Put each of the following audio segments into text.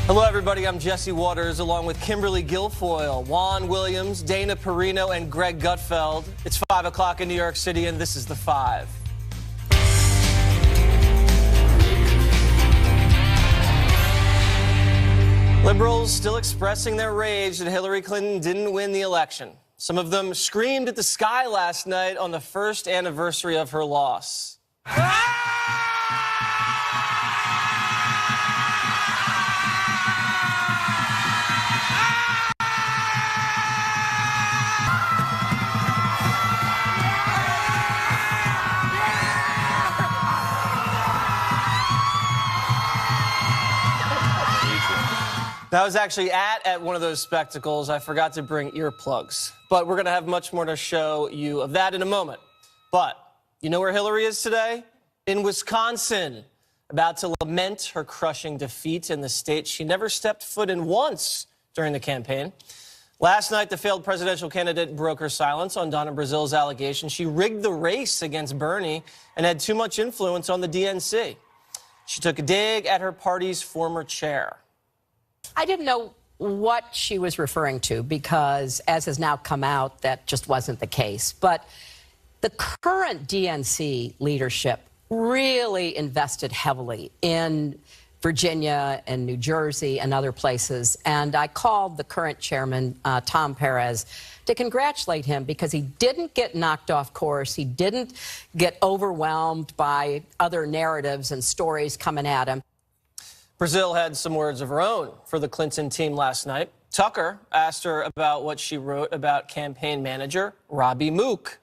Hello, everybody. I'm Jesse Waters, along with Kimberly, Guilfoyle, Juan Williams, Dana Perino, and Greg Gutfeld. It's 5 o'clock in New York City, and this is The Five. Liberals still expressing their rage that Hillary Clinton didn't win the election. Some of them screamed at the sky last night on the first anniversary of her loss. I was actually at one of those spectacles. I forgot to bring earplugs. But we're going to have much more to show you of that in a moment. But you know where Hillary is today? In Wisconsin, about to lament her crushing defeat in the state she never stepped foot in once during the campaign. Last night, the failed presidential candidate broke her silence on Donna Brazil's allegation she rigged the race against Bernie and had too much influence on the DNC. She took a dig at her party's former chair. I didn't know what she was referring to because, as has now come out, that just wasn't the case. But the current DNC leadership really invested heavily in Virginia and New Jersey and other places. And I called the current chairman, Tom Perez, to congratulate him because he didn't get knocked off course. He didn't get overwhelmed by other narratives and stories coming at him. Brazil had some words of her own for the Clinton team last night. Tucker asked her about what she wrote about campaign manager Robbie Mook.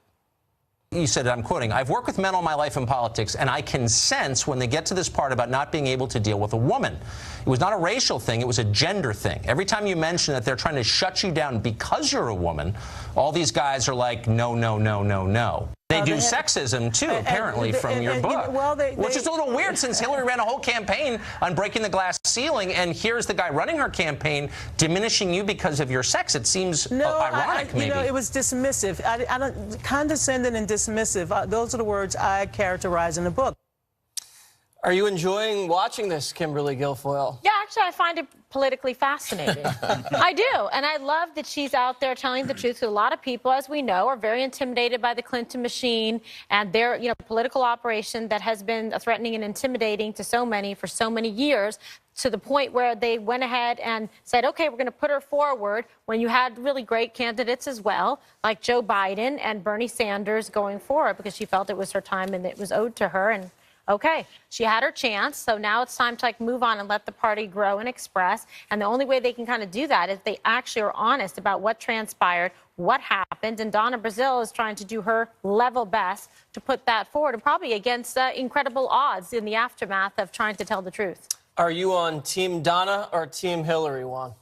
You said, I'm quoting, "I've worked with men all my life in politics, and I can sense when they get to this part about not being able to deal with a woman. It was not a racial thing, it was a gender thing. Every time you mention that they're trying to shut you down because you're a woman, all these guys are like, no, no, no, no, no." They do sexism, too, apparently, from your book. Which is a little weird since Hillary ran a whole campaign on breaking the glass ceiling, and here's the guy running her campaign diminishing you because of your sex. It seems ironic, maybe. You know, it was dismissive. I don't, condescending and dismissive, those are the words I characterize in the book. Are you enjoying watching this, Kimberly Guilfoyle? Yeah, actually, I find it politically fascinating. I do. And I love that she's out there telling the truth to a lot of people, as we know, are very intimidated by the Clinton machine and their, political operation that has been threatening and intimidating to so many for so many years, to the point where they went ahead and said, okay, we're going to put her forward when you had really great candidates as well, like Joe Biden and Bernie Sanders going forward, because she felt it was her time and it was owed to her. And okay, she had her chance, so now it's time to move on and let the party grow and express. And the only way they can kind of do that is they actually are honest about what transpired, what happened. And Donna Brazil is trying to do her level best to put that forward, and probably against incredible odds in the aftermath of trying to tell the truth. Are you on Team Donna or Team Hillary, Juan?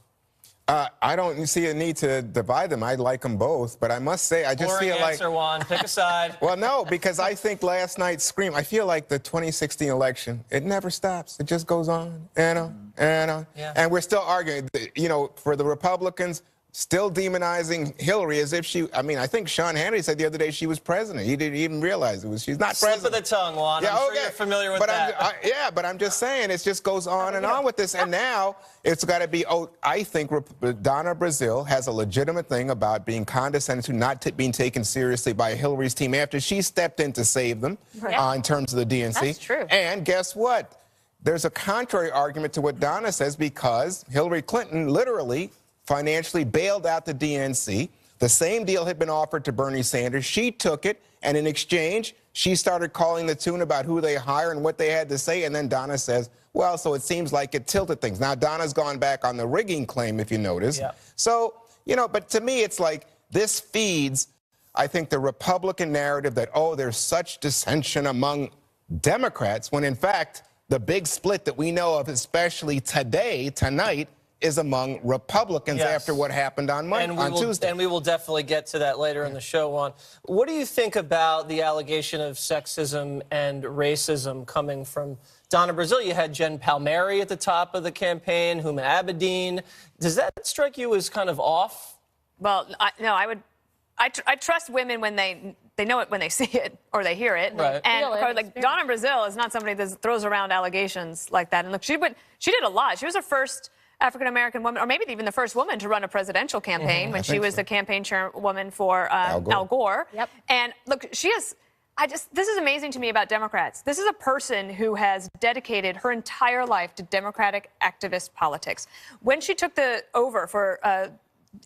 I don't see a need to divide them. I like them both, but I must say, I just feel like... answer, Juan. Pick a side. Well, no, because I think last night's scream, I feel like the 2016 election, it never stops. It just goes on and on and on. Yeah. And we're still arguing, for the Republicans, still demonizing Hillary as if she... I mean, I think Sean Hannity said the other day she was president. He didn't even realize she's not president. Slip of the tongue, Juan. I'm sure you're familiar with that. But I'm just saying, it just goes on and on with this. And now it's got to be... I think Donna Brazil has a legitimate thing about being condescending to, not being taken seriously by Hillary's team after she stepped in to save them in terms of the DNC. That's true. And guess what? There's a contrary argument to what Donna says, because Hillary Clinton literally financially bailed out the DNC. The same deal had been offered to Bernie Sanders. She took it, and in exchange, she started calling the tune about who they hire and what they had to say, and then Donna says, well, so it seems like it tilted things. Now, Donna's gone back on the rigging claim, if you notice. Yeah. So, but to me, it's like this feeds, I think, the Republican narrative that, there's such dissension among Democrats, when, in fact, the big split that we know of, especially tonight, is among Republicans after what happened on Tuesday. And we will definitely get to that later in the show, Juan. What do you think about the allegation of sexism and racism coming from Donna Brazil? You had Jen Palmieri at the top of the campaign, Huma Abedin. Does that strike you as kind of off? Well, no, I trust women when they know it when they see it or they hear it. Right. And of course, like Donna Brazil is not somebody that throws around allegations like that. And look, she did a lot. She was the first African-American woman, or maybe even the first woman to run a presidential campaign when she was the campaign chairwoman for Al Gore. Yep. And look, she is... this is amazing to me about Democrats. This is a person who has dedicated her entire life to Democratic activist politics. When she took over for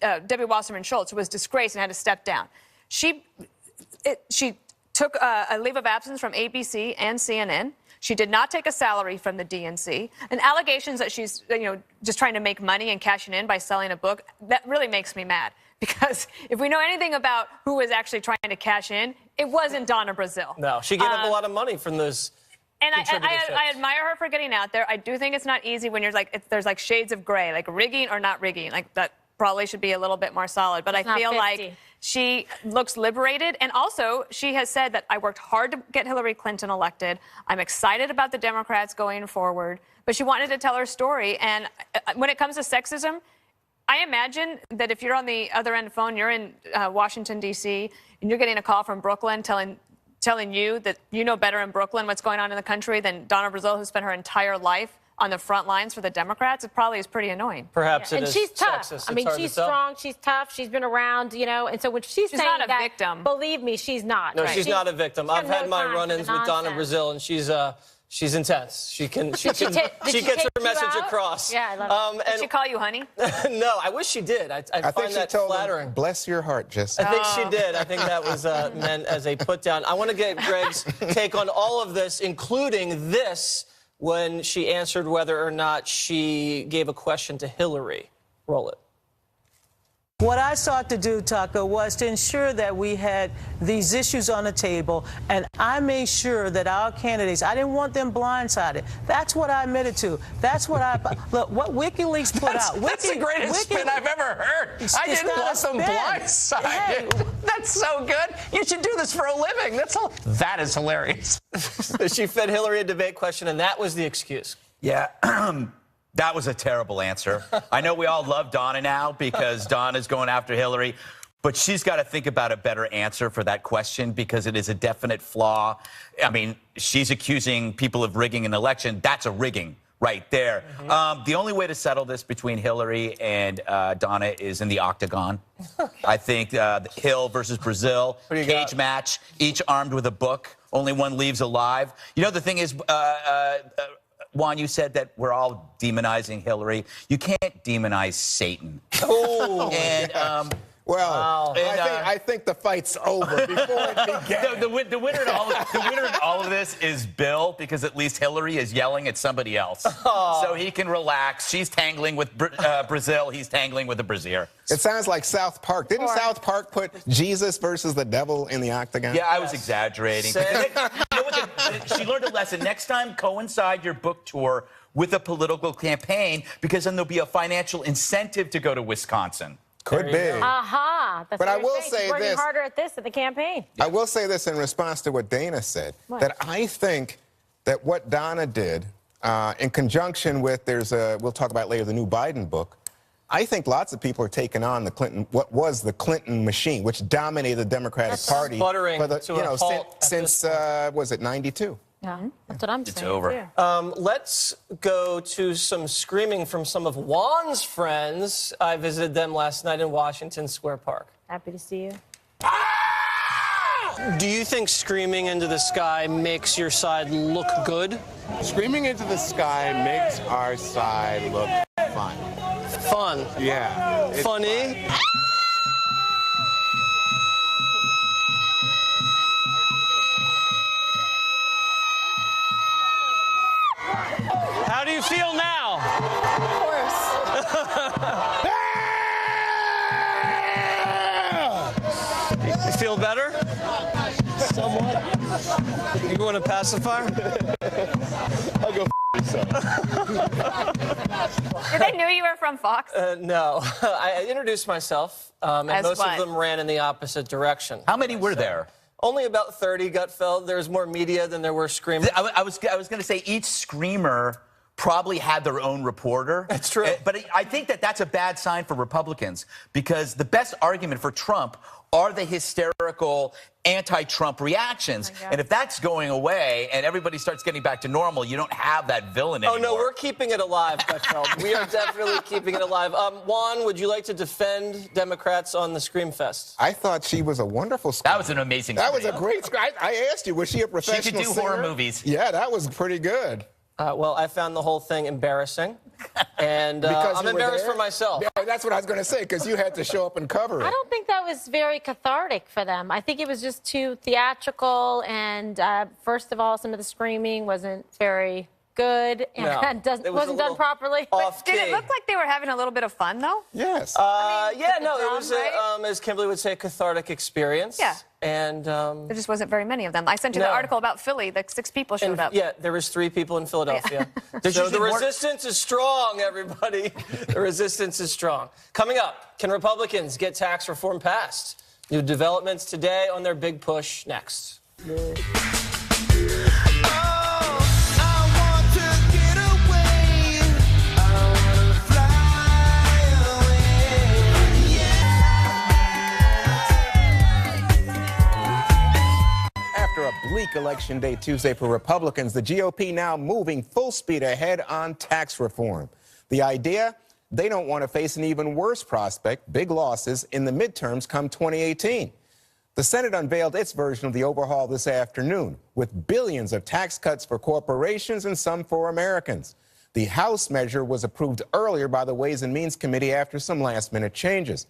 Debbie Wasserman Schultz, who was disgraced and had to step down, she took a leave of absence from ABC and CNN. She did not take a salary from the DNC. And allegations that she's, just trying to make money and cashing in by selling a book, that really makes me mad. Because if we know anything about who was actually trying to cash in, it wasn't Donna Brazile. No, she gave up a lot of money from those. And I admire her for getting out there. I do think it's not easy when you're there's like shades of gray, like rigging or not rigging. Like that probably should be a little bit more solid. But I feel like she looks liberated. And also, she has said that I worked hard to get Hillary Clinton elected. I'm excited about the Democrats going forward. But she wanted to tell her story. And when it comes to sexism, I imagine that if you're on the other end of the phone, you're in Washington, D.C., and you're getting a call from Brooklyn telling you that you know better in Brooklyn what's going on in the country than Donna Brazile, who spent her entire life on the front lines for the Democrats, it probably is pretty annoying. Perhaps it and is she's tough. sexist. I mean, she's strong, she's tough, she's been around, and so when she's saying not a that, victim. believe me, she's not. No, she's not a victim. I've had my run-ins with Donna Brazile, and she's intense. She gets her message across. Yeah, I love it. Did she call you honey? No, I wish she did. I think find she that told flattering. him, bless your heart, Jesse. I think she did. I think that was meant as a put-down. I want to get Greg's take on all of this, including this, when she answered whether or not she gave a question to Hillary. Roll it. What I sought to do, Tucker, was to ensure that we had these issues on the table, and I made sure that our candidates, I didn't want them blindsided. That's what I admitted to. That's what look, what WikiLeaks put out. That's the greatest spin I've ever heard. I didn't want them blindsided. Hey. That's so good. You should do this for a living. That is hilarious. She fed Hillary a debate question, and that was the excuse. Yeah. That was a terrible answer. I know we all love Donna now because Donna's going after Hillary, but she's got to think about a better answer for that question because it is a definite flaw. I mean, she's accusing people of rigging an election. That's a rigging right there. Mm-hmm. The only way to settle this between Hillary and Donna is in the octagon. I think Hill versus Brazile, cage match, each armed with a book. Only one leaves alive. The thing is... Juan, you said that we're all demonizing Hillary. You can't demonize Satan. Oh, and wow. I think the fight's over before it began. The winner in all of this is Bill, because at least Hillary is yelling at somebody else, so he can relax. She's tangling with Brazile. He's tangling with the brazier. It sounds like South Park. Didn't South Park put Jesus versus the devil in the octagon? Yeah, I was exaggerating. She learned a lesson. Next time, coincide your book tour with a political campaign, because then there'll be a financial incentive to go to Wisconsin. Could be. Aha. But I will say working this. harder at this in the campaign. I will say this in response to what Dana said, that I think that what Donna did, in conjunction with, we'll talk about later, the new Biden book, I think lots of people are taking on what was the Clinton machine, which dominated the Democratic Party since was it 92? Yeah, that's what I'm saying. It's over. Too. Let's go to some screaming from some of Juan's friends. I visited them last night in Washington Square Park. Happy to see you. Do you think screaming into the sky makes your side look good? Screaming into the sky makes our side look fun. Fun? Yeah. Funny? Fun. How do you feel now? You feel better? Somewhat. You want a pacifier? I'll go yourself. Did they know you were from Fox? No. I introduced myself, and most of them ran in the opposite direction. How many were there? Only about 30, Gutfeld. There was more media than there were screamers. I was going to say each screamer probably had their own reporter. That's true. But I think that that's a bad sign for Republicans, because the best argument for Trump are the hysterical anti-Trump reactions. And if that's going away and everybody starts getting back to normal, you don't have that villain anymore. Oh, no, we're keeping it alive, Gutfeld. We are definitely keeping it alive. Juan, would you like to defend Democrats on the Scream Fest? I thought she was a wonderful scream. That was an amazing That scream. was a great scream. I asked you, was she a professional She could do singer? horror movies. Yeah, that was pretty good. Well, I found the whole thing embarrassing, and I'm embarrassed for myself. Yeah, that's what I was going to say, because you had to show up and cover it. I don't think that was very cathartic for them. I think it was just too theatrical, and first of all, some of the screaming wasn't very good and wasn't done properly. Did it look like they were having a little bit of fun, though? Yes. It was, as Kimberly would say, a cathartic experience. Yeah. And there just wasn't very many of them. I sent you the article about Philly. Like 6 people showed up. Yeah, there was 3 people in Philadelphia. So the resistance is strong, everybody. The resistance is strong. Coming up, can Republicans get tax reform passed? New developments today on their big push next. After a bleak Election Day Tuesday for Republicans, the GOP now moving full speed ahead on tax reform. The idea? They don't want to face an even worse prospect, big losses in the midterms come 2018. The Senate unveiled its version of the overhaul this afternoon, with billions of tax cuts for corporations and some for Americans. The House measure was approved earlier by the Ways and Means Committee after some last-minute changes.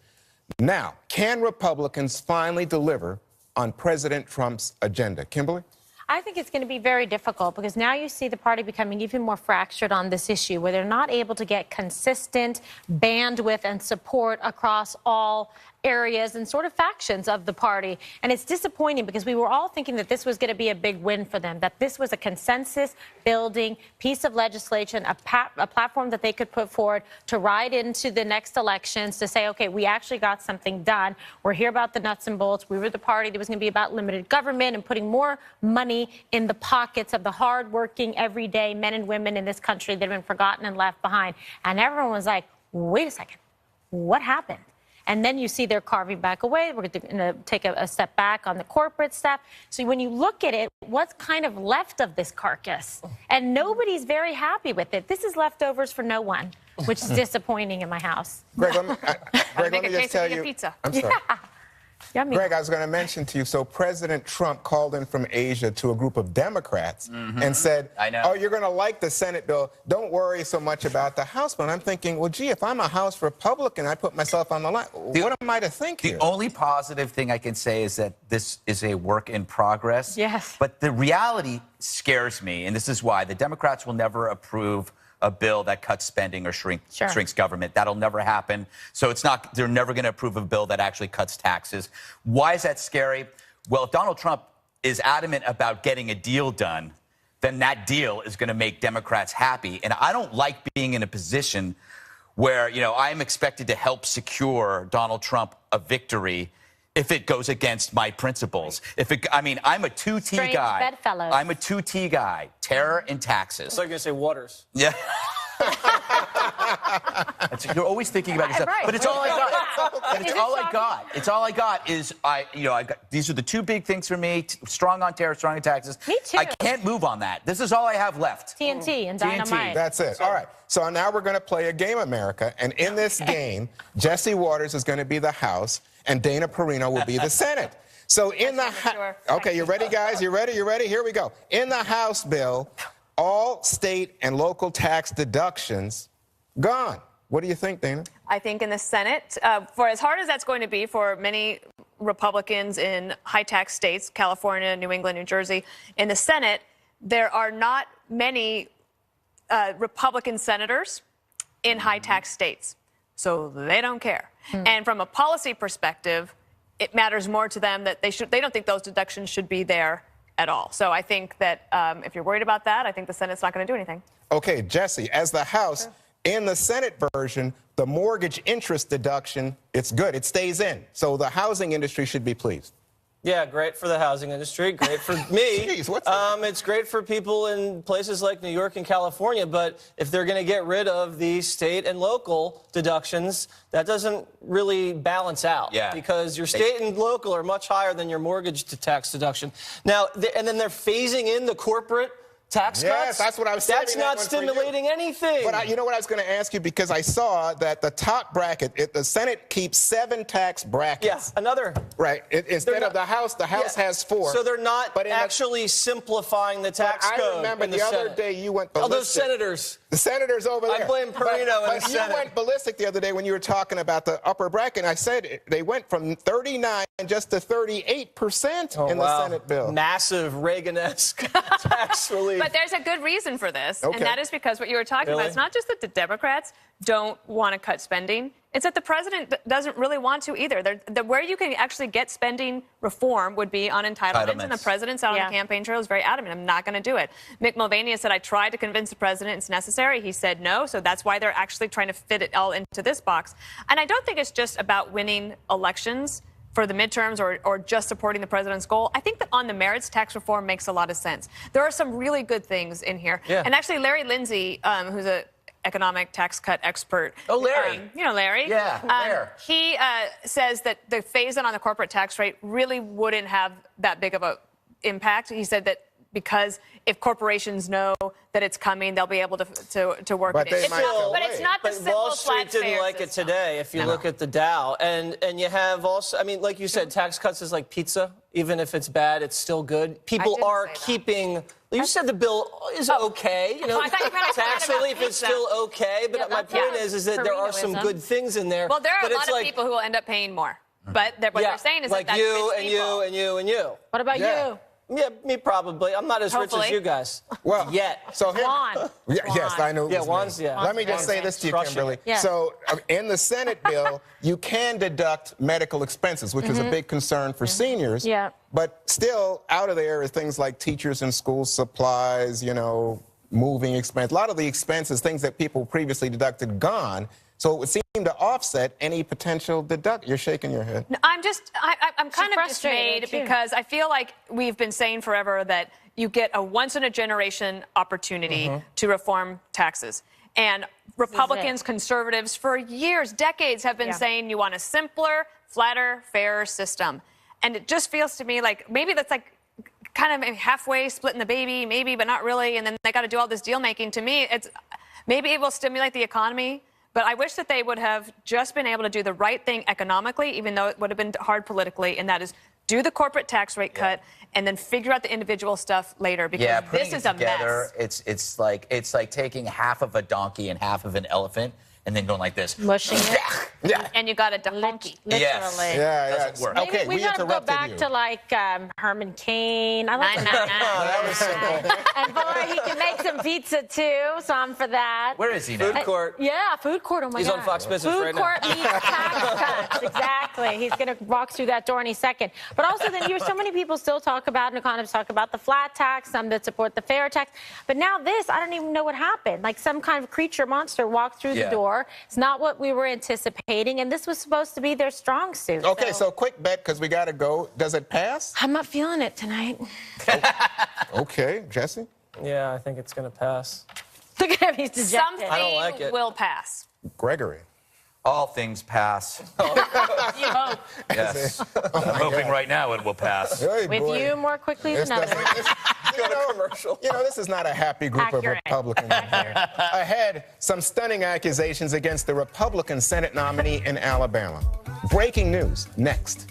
Now, can Republicans finally deliver on President Trump's agenda? Kimberly? I think it's going to be very difficult because now you see the party becoming even more fractured on this issue where they're not able to get consistent bandwidth and support across all areas and sort of factions of the party. And it's disappointing because we were all thinking that this was going to be a big win for them, that this was a consensus-building piece of legislation, a platform that they could put forward to ride into the next elections to say, okay, we actually got something done. We're here about the nuts and bolts. We were the party that was going to be about limited government and putting more money in the pockets of the hardworking, everyday men and women in this country that have been forgotten and left behind. And everyone was like, wait a second, what happened? And then you see they're carving back away. We're going to take a step back on the corporate stuff. So when you look at it, what's kind of left of this carcass? And nobody's very happy with it. This is leftovers for no one, which is disappointing in my house. Greg, let me just tell you. Pizza. I'm sorry. Yeah. Yummy. Greg, I was going to mention to you, so President Trump called in from Asia to a group of Democrats and said, I know. oh, you're going to like the Senate bill. Don't worry so much about the House bill. And I'm thinking, well, gee, if I'm a House Republican, I put myself on the line. What am I to think here? The only positive thing I can say is that this is a work in progress. Yes. But the reality scares me, and this is why. The Democrats will never approve a bill that cuts spending or shrinks government. That'll never happen. So they're never going to approve a bill that actually cuts taxes. Why is that scary? Well, if Donald Trump is adamant about getting a deal done, then that deal is going to make Democrats happy. And I don't like being in a position where, I'm expected to help secure Donald Trump a victory if it goes against my principles. I'm a 2T guy. Bedfellows. I'm a 2T guy. Terror and taxes. So you're going to say Waters. Yeah. You're always thinking about yourself. Right. But it's all I got. But it's all I got. It's all I got is these are the 2 big things for me. Strong on terror, strong on taxes. Me too. I can't move on that. This is all I have left. TNT and dynamite. That's it. All right. So now we're going to play a game, America. And in this game, Jesse Waters is going to be the House, and Dana Perino will be the Senate. So in the okay, you ready, guys? You ready? Here we go. In the House bill, all state and local tax deductions gone. What do you think, Dana? I think in the Senate, for as hard as that's going to be for many Republicans in high-tax states, California, New England, New Jersey, in the Senate, there are not many Republican senators in high-tax states. So they don't care. And from a policy perspective, it matters more to them that they don't think those deductions should be there at all. So I think that if you're worried about that, I think the Senate's not going to do anything. Okay, Jesse, as the House, in the Senate version, the mortgage interest deduction, it's good. It stays in. So the housing industry should be pleased. Yeah, great for the housing industry, great for me. Jeez, what's it's great for people in places like New York and California, but if they're going to get rid of the state and local deductions, that doesn't really balance out. Yeah. Because your state and local are much higher than your mortgage to tax deduction. Now, and then they're phasing in the corporate tax cuts? Yes, that's what I was saying. That's not stimulating anything. But you know what I was going to ask you, because I saw that the top bracket, the Senate keeps 7 tax brackets. Yeah, another. Right. Instead of the House has 4. So they're not actually simplifying the tax code. I remember the other day you went ballistic. Oh, those senators. The senators over there. I blame Perino in the Senate. You went ballistic the other day when you were talking about the upper bracket. And I said they went from 39 just to 38% in the Senate bill. Massive Reagan-esque tax relief. But there's a good reason for this, Okay. and that is because what you were talking about, it's not just that the Democrats don't want to cut spending, it's that the president doesn't really want to either. Where you can actually get spending reform would be on entitlements, and the president's out on the campaign trail is very adamant. I'm not going to do it. Mick Mulvaney has said, I tried to convince the president it's necessary. He said no, so that's why they're actually trying to fit it all into this box. And I don't think it's just about winning elections for the midterms or just supporting the president's goal. I think that on the merits, tax reform makes a lot of sense. There are some really good things in here. Yeah. And actually, Larry Lindsay, who's an economic tax cut expert. Oh, Larry. You know Larry. Yeah, where? He says that the phase-in on the corporate tax rate really wouldn't have that big of an impact. He said that because if corporations know that it's coming, they'll be able to work But it they in. might go But it's not the But simple Wall Street flat didn't fare like it system. today. If you look at the Dow, and you have also, I mean, like you said, tax cuts is like pizza. Even if it's bad, it's still good. People didn't are say that. keeping. You said the bill is okay. You know, I thought you meant tax about relief is pizza. still okay. But my point is that there are some Perinoism. good things in there. Well, there are but a it's lot of like, people who will end up paying more. But what they're saying is like that that's you rich and people. you and you and you. What about you? Yeah, me probably. I'm not as rich Hopefully. as you guys. Well, yet. So here, Juan. Yes, I know. Yeah, Juan's, yeah. Let me just say this to you, Crushing Kimberly. it. Yeah. So in the Senate bill, you can deduct medical expenses, which is a big concern for seniors. Yeah. But still out of there are things like teachers and school supplies, you know, moving expense. A lot of the expenses, things that people previously deducted, gone. So it would seem to offset any potential deduct. You're shaking your head. I'm kind of frustrated, dismayed too. because I feel like we've been saying forever that you get a once-in-a-generation opportunity to reform taxes. And Republicans, conservatives, for years, decades, have been saying you want a simpler, flatter, fairer system. And it just feels to me like maybe that's like kind of halfway splitting the baby, maybe, but not really. And then they got to do all this deal-making. To me, maybe it will stimulate the economy. But I wish that they would have just been able to do the right thing economically, even though it would have been hard politically, and that is do the corporate tax rate cut and then figure out the individual stuff later, because this is a mess. It's like taking half of a donkey and half of an elephant and then going like this. Mushing it. Yeah. And you got a donkey. Literally. Yes. Yeah, Doesn't work. Maybe Okay, we gotta go interrupted back you. to like Herman Cain. I like that was simple. And boy, he can make some pizza too, so I'm for that. Where is he now? Food court. Yeah, food court. Oh my He's God. on Fox Business food right now. court meets tax cuts. Exactly. He's going to walk through that door any second. But also, then so many people still talk about, and economists talk about the flat tax, some that support the fair tax. But now this, I don't even know what happened. Like some kind of creature monster walked through the door. It's not what we were anticipating, and this was supposed to be their strong suit. Okay, so quick bet, because we got to go. Does it pass? I'm not feeling it tonight. Okay, Jesse? Yeah, I think it's going to pass. Look at him, he's dejected. Something I don't like it. will pass. Gregory. All things pass. You hope. Yes. I'm hoping right now it will pass. Hey, With boy. you more quickly This than others. doesn't- Commercial. You know, this is not a happy group Accurate. of Republicans in here. Ahead, some stunning accusations against the Republican Senate nominee in Alabama. Breaking news next.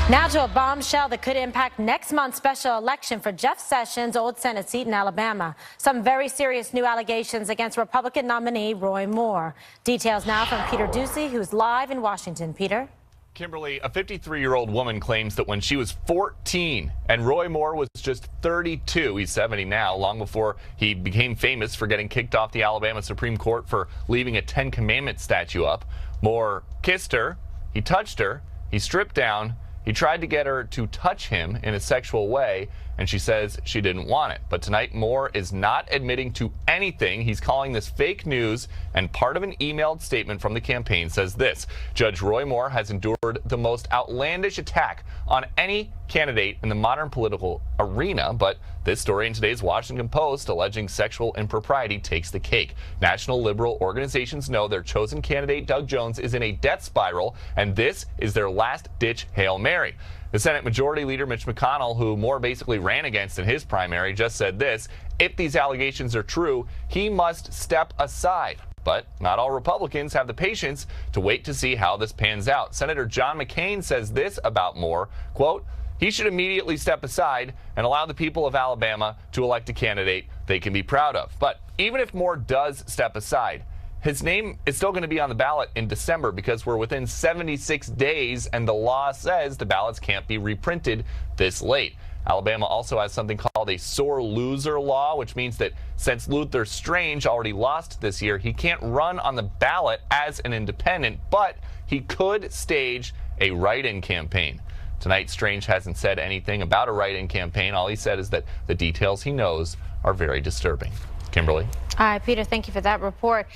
Now to a bombshell that could impact next month's special election for Jeff Sessions' old Senate seat in Alabama. Some very serious new allegations against Republican nominee Roy Moore. Details now from Peter Ducey, who's live in Washington. Peter? Kimberly, a 53-year-old woman claims that when she was 14 and Roy Moore was just 32, he's 70 now, long before he became famous for getting kicked off the Alabama Supreme Court for leaving a Ten Commandments statue up, Moore kissed her, he touched her, he stripped down, he tried to get her to touch him in a sexual way, and she says she didn't want it. But tonight, Moore is not admitting to anything. He's calling this fake news, and part of an emailed statement from the campaign says this: Judge Roy Moore has endured the most outlandish attack on any candidate in the modern political arena, but this story in today's Washington Post alleging sexual impropriety takes the cake. National liberal organizations know their chosen candidate, Doug Jones, is in a death spiral, and this is their last-ditch Hail Mary. The Senate Majority Leader Mitch McConnell, who Moore basically ran against in his primary, just said this: if these allegations are true, he must step aside. But not all Republicans have the patience to wait to see how this pans out. Senator John McCain says this about Moore, quote, he should immediately step aside and allow the people of Alabama to elect a candidate they can be proud of. But even if Moore does step aside, his name is still going to be on the ballot in December because we're within 76 days, and the law says the ballots can't be reprinted this late. Alabama also has something called a sore loser law, which means that since Luther Strange already lost this year, he can't run on the ballot as an independent, but he could stage a write-in campaign. Tonight, Strange hasn't said anything about a write-in campaign. All he said is that the details he knows are very disturbing. Kimberly? All right, Peter, thank you for that report.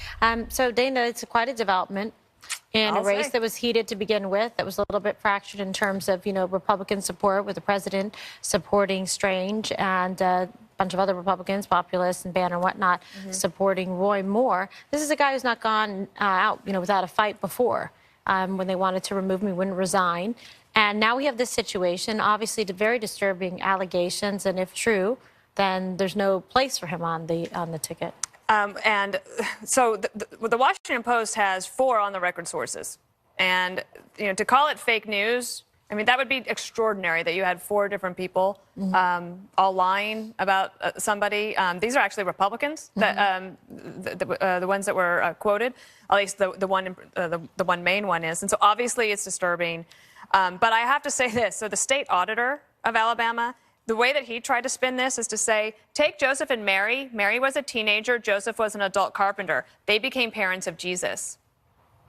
So, Dana, it's quite a development in a race that was heated to begin with, that was a little bit fractured in terms of, Republican support, with the president supporting Strange and a bunch of other Republicans, populists and Banner and whatnot, supporting Roy Moore. This is a guy who's not gone out, without a fight before. When they wanted to remove him, he wouldn't resign. And now we have this situation, obviously very disturbing allegations, and if true, then there's no place for him on the ticket. And so the Washington Post has 4 on-the-record sources. And, to call it fake news, I mean, that would be extraordinary that you had 4 different people all lying about somebody. These are actually Republicans, that, the ones that were quoted, at least the one main one is. And so obviously it's disturbing. But I have to say this. So the state auditor of Alabama, the way that he tried to spin this is to say, take Joseph and Mary. Mary was a teenager. Joseph was an adult carpenter. They became parents of Jesus.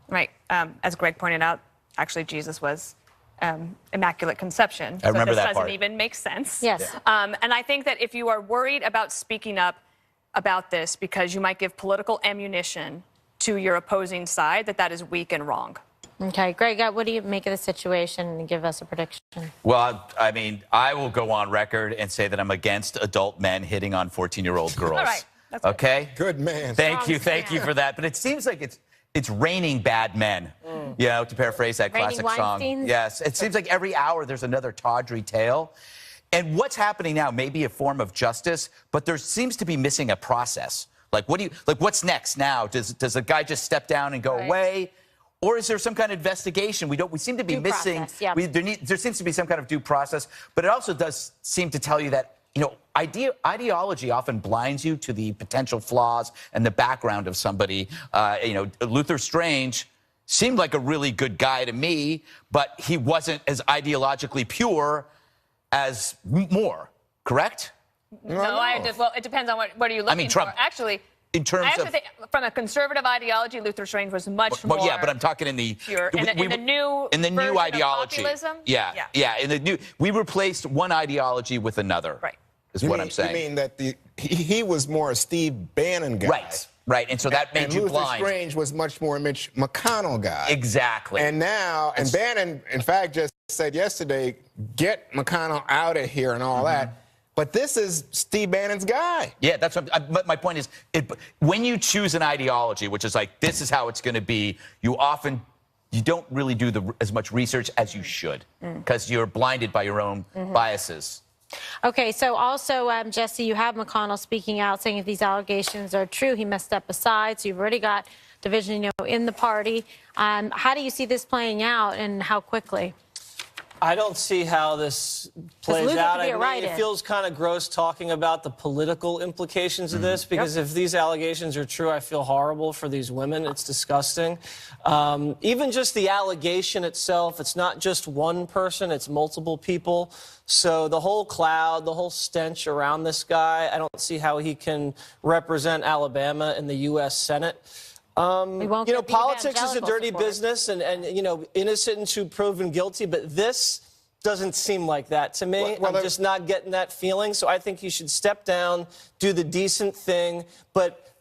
Right. As Greg pointed out, actually, Jesus was Immaculate Conception. I remember that part. So this doesn't even make sense. Yes. And I think that if you are worried about speaking up about this because you might give political ammunition to your opposing side, that is weak and wrong. Okay, Greg, what do you make of the situation, and give us a prediction? Well, I mean, I will go on record and say that I'm against adult men hitting on 14-year-old girls. All right. That's good. Okay? Good man. Thank you for that. But it seems like it's raining bad men, to paraphrase that Raining classic song. Weinsteins? Yes, it seems like every hour there's another tawdry tale. And what's happening now may be a form of justice, but there seems to be missing a process. What's next now? Does the guy just step down and go away? Or is there some kind of investigation? We seem to be missing. Process, yeah. There seems to be some kind of due process, but it also does seem to tell you that ideology often blinds you to the potential flaws and the background of somebody. Luther Strange seemed like a really good guy to me, but he wasn't as ideologically pure as Moore. Correct? No, it depends on what are you looking Trump. for. Actually, in terms I actually of think from a conservative ideology, Luther Strange was much more. Well, yeah, but I'm talking in the pure. In the new new ideology. Populism? Yeah. In the new, we replaced one ideology with another. Right. Is what I'm saying. You mean that he was more a Steve Bannon guy? Right. And so that made you Luther blind. Strange was much more a Mitch McConnell guy. Exactly. And now, Bannon, in fact, just said yesterday, get McConnell out of here and all that. But this is Steve Bannon's guy. Yeah, that's what my point is. When you choose an ideology, which is like, this is how it's going to be, you don't really do as much research as you should because you're blinded by your own biases. Okay, so also, Jesse, you have McConnell speaking out, saying if these allegations are true, he must step aside. So you've already got division, in the party. How do you see this playing out, and how quickly? I don't see how this plays out. It feels kind of gross talking about the political implications of this, because if these allegations are true, I feel horrible for these women. It's disgusting. Even just the allegation itself, it's not just one person, it's multiple people. So the whole cloud, the whole stench around this guy, I don't see how he can represent Alabama in the U.S. Senate. Politics is a dirty business, and innocent until proven guilty. But this doesn't seem like that to me. I'm just not getting that feeling. So I think you should step down, do the decent thing. But,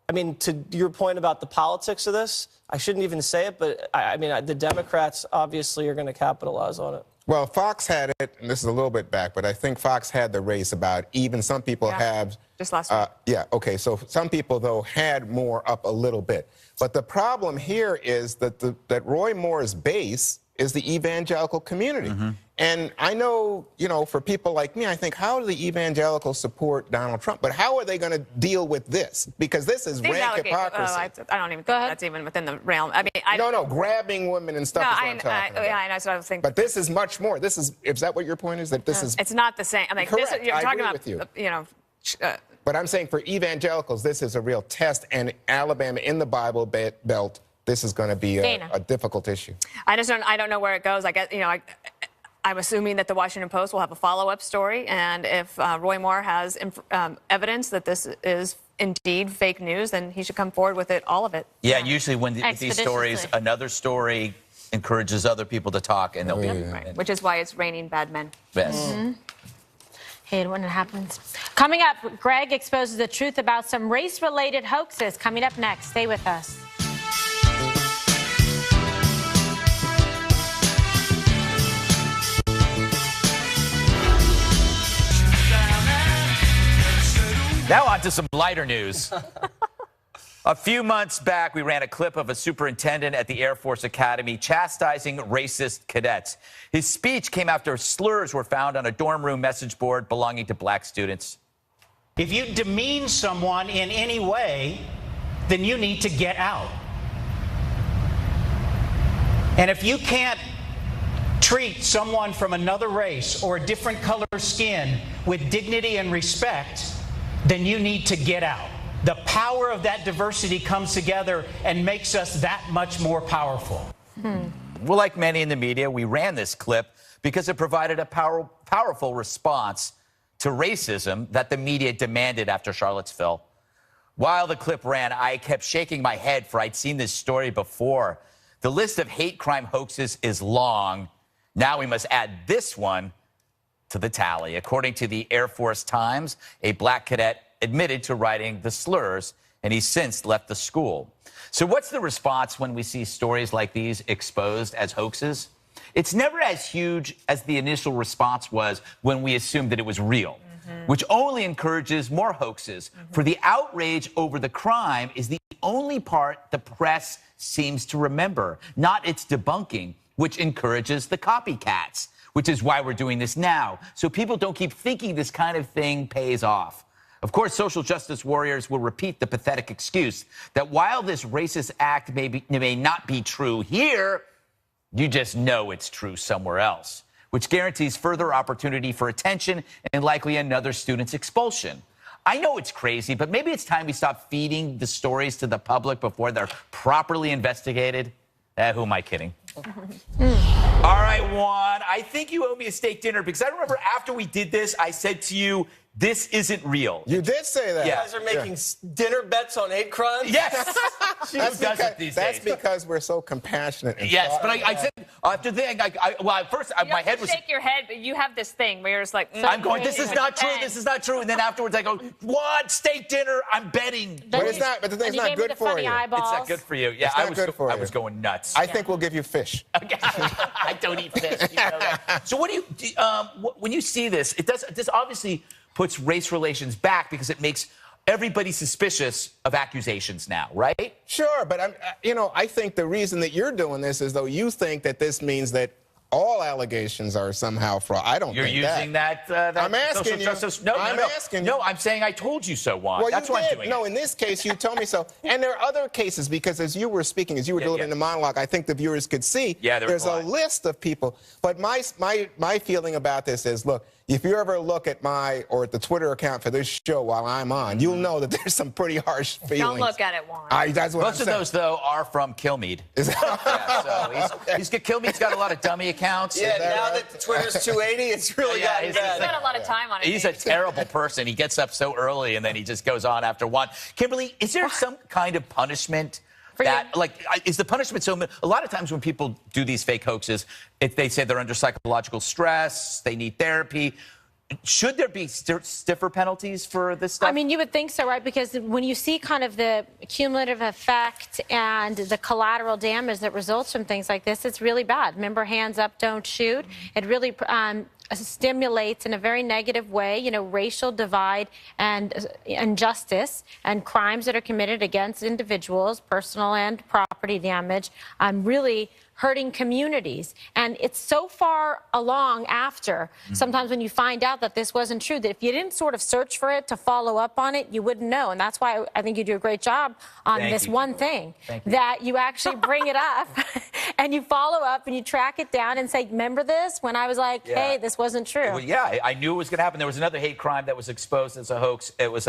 I mean, to your point about the politics of this, I shouldn't even say it, but, I mean, the Democrats obviously are going to capitalize on it. Well, Fox had it, and this is a little bit back, but I think Fox had the race about even. Some people have. Just last week. Yeah, okay. So some people, though, had Moore up a little bit. But the problem here is that that Roy Moore's base is the evangelical community. And I know, you know, for people like me, I think, how do the evangelicals support Donald Trump? But how are they going to deal with this? Because this is rank hypocrisy. I don't even think that's even within the realm. I mean, no, grabbing women and stuff is what I'm talking about. Yeah, I know. That's what I was thinking. But this is much more. Is that what your point is? That this is. It's not the same. I mean, correct. You're talking about, with you. You know. But I'm saying for evangelicals, this is a real test. And Alabama in the Bible Belt, this is going to be a difficult issue. I don't know where it goes. I guess, you know, I'm assuming that the Washington Post will have a follow-up story, and if Roy Moore has evidence that this is indeed fake news, then he should come forward with it, all of it. Yeah, usually when these stories, another story encourages other people to talk, and they'll be right. Which is why it's raining bad men. Yes. Hate when it happens. Coming up, Greg exposes the truth about some race-related hoaxes. Coming up next. Stay with us. Now on to some lighter news. A few months back, we ran a clip of a superintendent at the Air Force Academy chastising racist cadets. His speech came after slurs were found on a dorm room message board belonging to black students. If you demean someone in any way, then you need to get out. And if you can't treat someone from another race or a different color skin with dignity and respect, then you need to get out. The power of that diversity comes together and makes us that much more powerful. Well, like many in the media, we ran this clip because it provided a powerful response to racism that the media demanded after Charlottesville. While the clip ran, I kept shaking my head, for I'd seen this story before. The list of hate crime hoaxes is long. Now we must add this one to the tally. According to the Air Force Times, a black cadet admitted to writing the slurs, and he's since left the school. So what's the response when we see stories like these exposed as hoaxes? It's never as huge as the initial response was when we assumed that it was real, which only encourages more hoaxes. For the outrage over the crime is the only part the press seems to remember, not its debunking, which encourages the copycats, which is why we're doing this now, so people don't keep thinking this kind of thing pays off. Of course, social justice warriors will repeat the pathetic excuse that while this racist act may not be true here, you just know it's true somewhere else, which guarantees further opportunity for attention and likely another student's expulsion. I know it's crazy, but maybe it's time we stop feeding the stories to the public before they're properly investigated. Who am I kidding? All right, Juan, I think you owe me a steak dinner because I remember after we did this, I said to you, this isn't real. You did say that. You guys are making dinner bets on hate crimes? Yes. That's because we're so compassionate. And yes, but I said after then, first my head was. Shake your head, but you have this thing where you're just like. I'm going. This is not true. This is not true. And then afterwards, I go, what? Steak dinner? I'm betting. But it's not. But the thing's not good for you. It's not good for you. Yeah, I was going nuts. I think we'll give you fish. I don't eat fish. You know that. So what do you? When you see this, this obviously puts race relations back because it makes everybody suspicious of accusations now, right? Sure, but I think the reason that you're doing this is though you think that this means that all allegations are somehow fraud. I don't. You're think using that. I'm asking you. No, I'm saying I told you so, Juan. Well, that's you why did. I'm doing No, it. in this case, you told me so. And there are other cases because as you were speaking, as you were delivering the monologue, I think the viewers could see. Yeah, there's a list of people. But my feeling about this is, look, if you ever look at at the Twitter account for this show while I'm on, you'll know that there's some pretty harsh feelings. Don't look at it, Juan. That's what Most of those, though, are from Kilmeade. Is that Kilmeade's got a lot of dummy accounts. Yeah, now that Twitter's 280, it's really gotten bad. He's got a lot of time on it. He's a terrible person. He gets up so early, and then he just goes on after one. Kimberly, is there some kind of punishment Is the punishment so? A lot of times when people do these fake hoaxes, if they say they're under psychological stress, they need therapy. Should there be stiffer penalties for this stuff? I mean, you would think so, right? Because when you see kind of the cumulative effect and the collateral damage that results from things like this, it's really bad. Remember, hands up, don't shoot. It really stimulates in a very negative way, you know, racial divide and injustice and crimes that are committed against individuals, personal and property damage, really hurting communities. And it's so far along after, sometimes when you find out that this wasn't true, that if you didn't sort of search for it to follow up on it, you wouldn't know. And that's why I think you do a great job on this one thing, that you actually bring it up and you follow up and you track it down and say, remember this? When I was like, hey, this wasn't true. Well, yeah, I knew it was going to happen. There was another hate crime that was exposed as a hoax. It was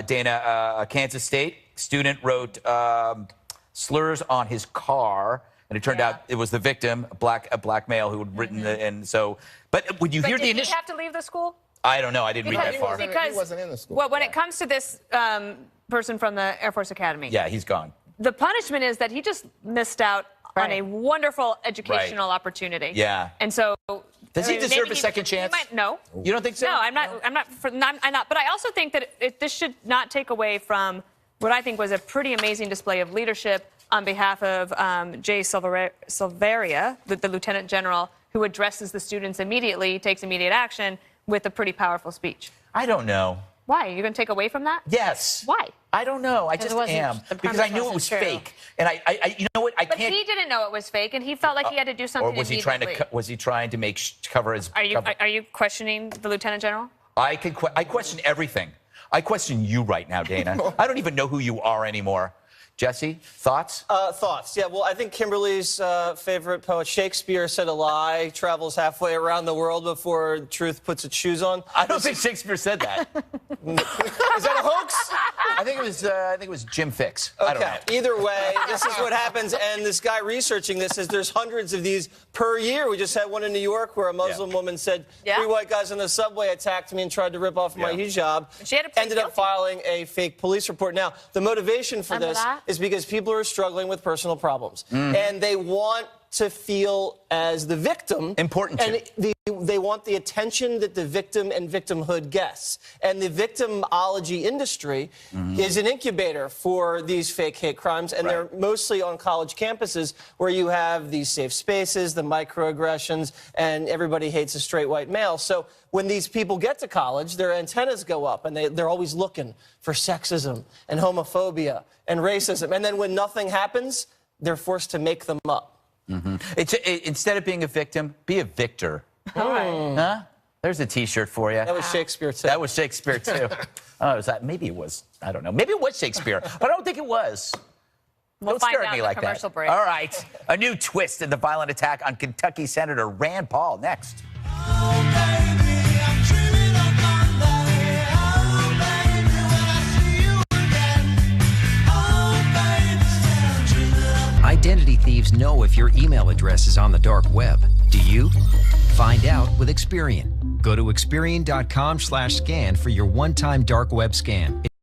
Dana, Kansas State student wrote slurs on his car. And it turned out it was the victim, a black male who had written the, and so. But would you hear the initial? Did he have to leave the school? I don't know. I didn't read that far. Because he wasn't in the school. Well, when it comes to this person from the Air Force Academy, yeah, he's gone. The punishment is that he just missed out on a wonderful educational opportunity. Yeah. And so, does he deserve a second chance? No. You don't think so? No, I'm not. I'm not. But I also think that this should not take away from what I think was a pretty amazing display of leadership on behalf of Jay Silveria, the lieutenant general, who addresses the students immediately, takes immediate action with a pretty powerful speech. I don't know. Why? Are you going to take away from that? Yes. Why? I don't know. I just am. Because I knew it was fake. And I you know what? I can't. But he didn't know it was fake, and he felt like he had to do something. Or was he trying to? Was he trying to cover his? Are you questioning the lieutenant general? I question everything. I question you right now, Dana. I don't even know who you are anymore. Jesse, thoughts? Thoughts. Yeah, well, I think Kimberly's favorite poet, Shakespeare, said a lie travels halfway around the world before truth puts its shoes on. I don't think Shakespeare said that. Is that a hoax? I think it was Jim Fix. Okay. I don't know. Either way, this is what happens. And this guy researching this says there's hundreds of these per year. We just had one in New York where a Muslim woman said 3 white guys on the subway attacked me and tried to rip off my hijab. She had to ended up filing a fake police report. Now, the motivation for this is because people are struggling with personal problems. And they want to feel as the victim. Important. And they want the attention that the victim and victimhood gets. And the victimology industry is an incubator for these fake hate crimes. And they're mostly on college campuses where you have these safe spaces, the microaggressions, and everybody hates a straight white male. So when these people get to college, their antennas go up, and they're always looking for sexism and homophobia and racism. And then when nothing happens, they're forced to make them up. Instead of being a victim, be a victor. All right. Huh? There's a T-shirt for you. That was Shakespeare, too. That was Shakespeare, too. Maybe it was. I don't know. Maybe it was Shakespeare, but I don't think it was. We'll don't stare find at me out like the commercial that. break. All right. A new twist in the violent attack on Kentucky Senator Rand Paul. Next. Identity thieves know if your email address is on the dark web. Do you? Find out with Experian. Go to Experian.com/scan for your one-time dark web scan.